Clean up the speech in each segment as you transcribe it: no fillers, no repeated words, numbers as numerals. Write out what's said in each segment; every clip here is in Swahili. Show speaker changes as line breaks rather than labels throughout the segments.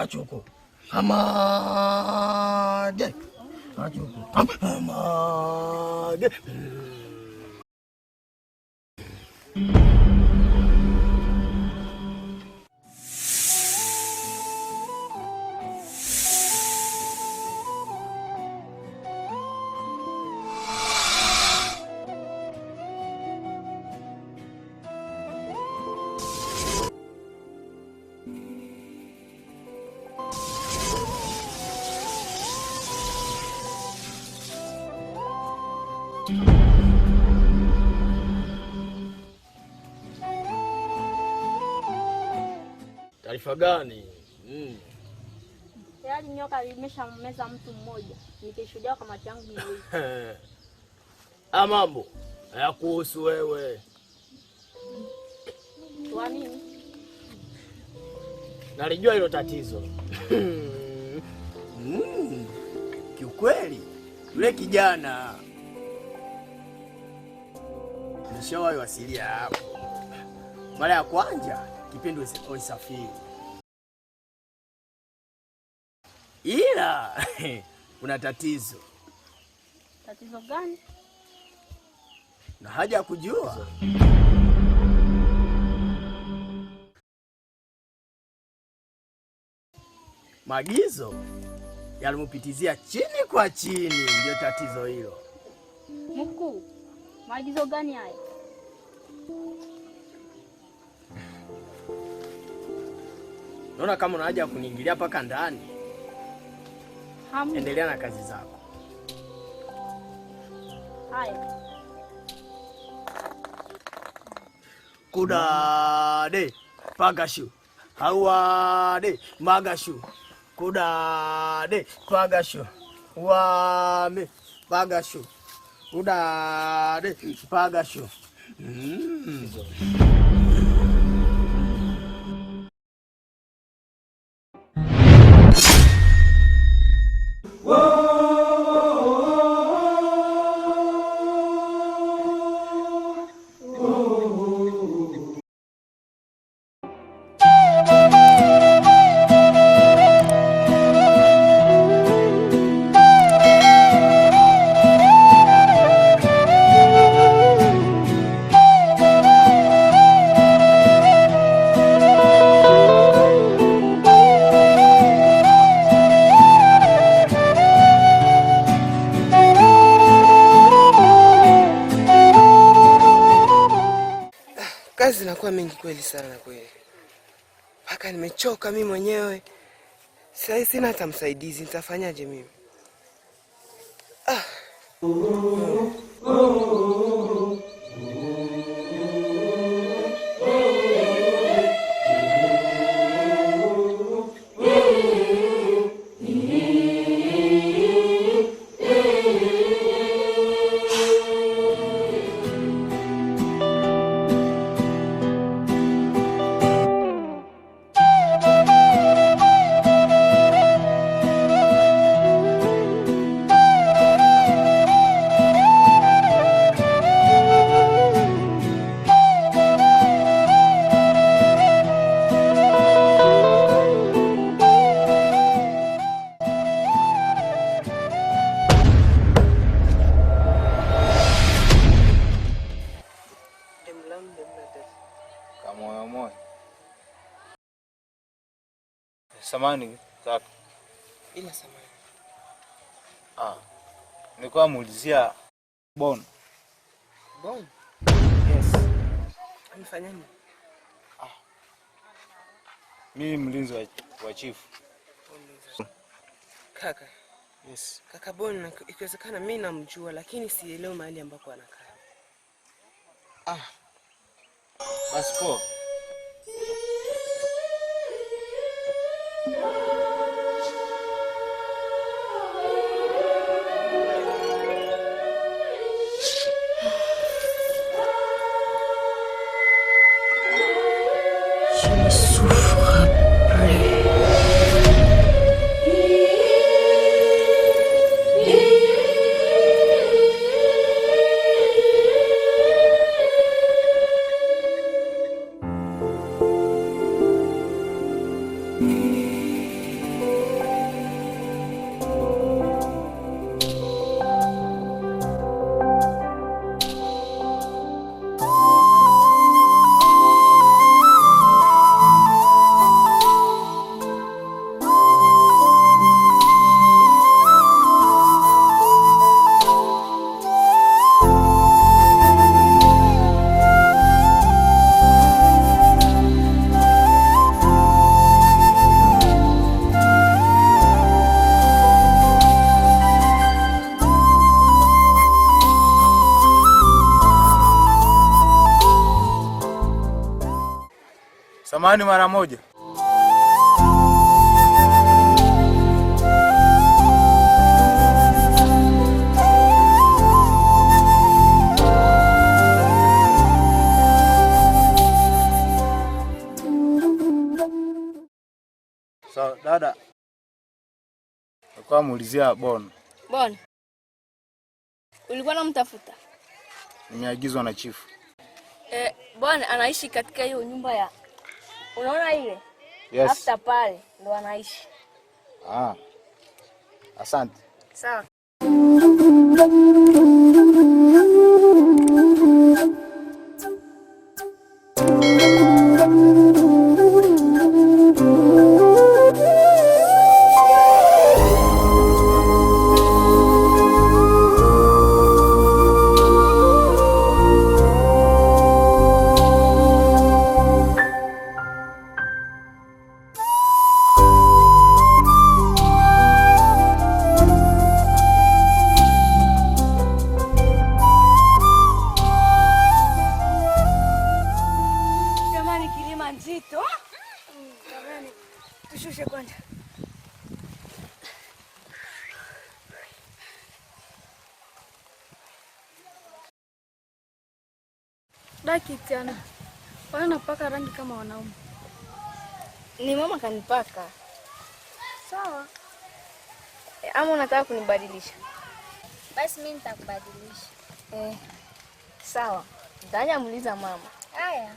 Machuku. Amage. Machuku. Amage. Taarifa gani?
Tayari nyoka limeshammeza mtu mmoja. Nikishuhudia kwa macho yangu miwili.
Mambo hayakuhusu wewe.
Kwa nini?
Nalijua hilo tatizo. Kiukweli yule kijana nishawahi wasilia hapo mara ya kwanza kipindi usafiri, ila kuna tatizo.
Tatizo gani?
Na haja ya kujua. Maagizo yalimupitizia chini kwa chini, ndio tatizo hilo.
Mkuu, maagizo gani haya?
Naona kama una haja ya kuniingilia paka ndani. Endelea na kazi zako.
Haya.
Kudade pagashu. Hawade magashu. Kudade pagashu. Wame pagashu. Kudade pagashu.
Kazi zinakuwa mingi kweli sana kweli. Paka nimechoka mimi mwenyewe. Sasa sina hata msaidizi, nitafanyaje mimi?
Samani kaka.
Ila samani.
Nilikuwa muulizia Bon.
Bon?
Yes.
Amefanya nini?
Mimi mlinzi wa chief.
Kaka.
Yes.
Kaka Bon, ikiwezekana mimi namjua lakini sielewi mahali ambako anakaa.
Basi poa. Samahani mara moja. So, dada. Kwa muulizia Bon.
Bon. Ulikuwa unamtafuta?
Nimeagizwa na chifu.
Bon anaishi katika hiyo nyumba ya. Unaona ile?
Yes.
After pale ndo anaishi.
Asante.
Sawa. Tushushe kwanza. Daki tena. Wala napaka rangi kama wanaume. Ni mama kanipaka. Sawa. Ama unataka kunibadilisha?
Basi mimi nitakubadilisha.
Sawa. Ndanya muuliza mama.
Haya.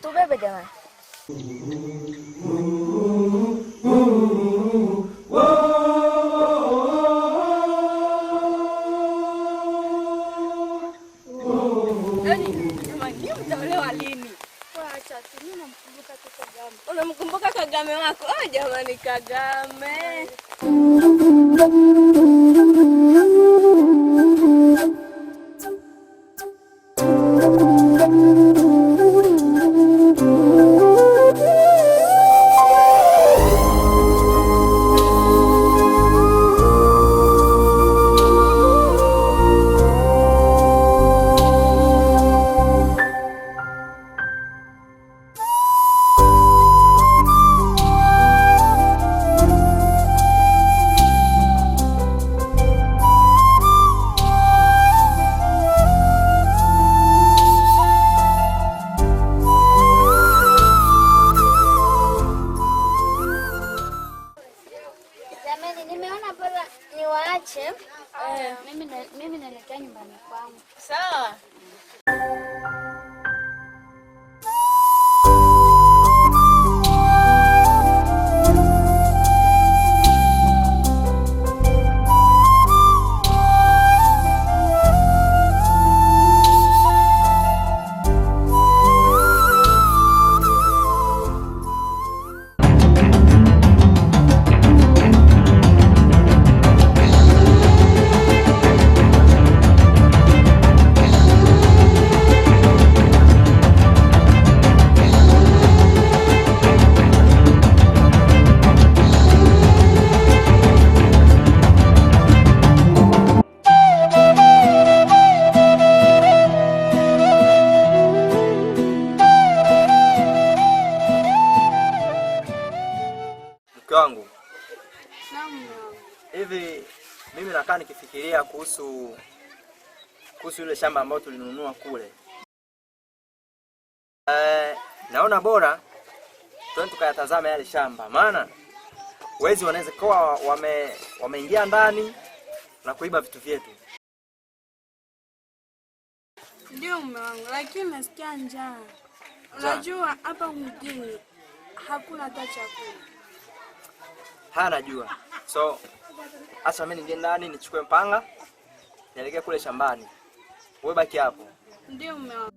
Tubebe jamani. Unamkumbuka Kagame wako? Jamani Kagame.
Nimeona bora niwaache. Mimi naelekea nyumbani kwangu.
Sawa.
Wangu.
Naam.
Hivi mimi nakaa nikifikiria kuhusu ile shamba ambalo tulinunua kule. Naona bora twende tukayatazama yale shamba, maana wezi wanaweza kuwa wameingia ndani na kuiba vitu vyetu.
Ndio mume wangu, lakini nasikia njaa. Unajua hapa mjini hakuna hata chakula.
Najua. So acha mimi niende ndani nichukue mpanga nielekee kule shambani. Wewe baki hapo.
Ndio mume wangu.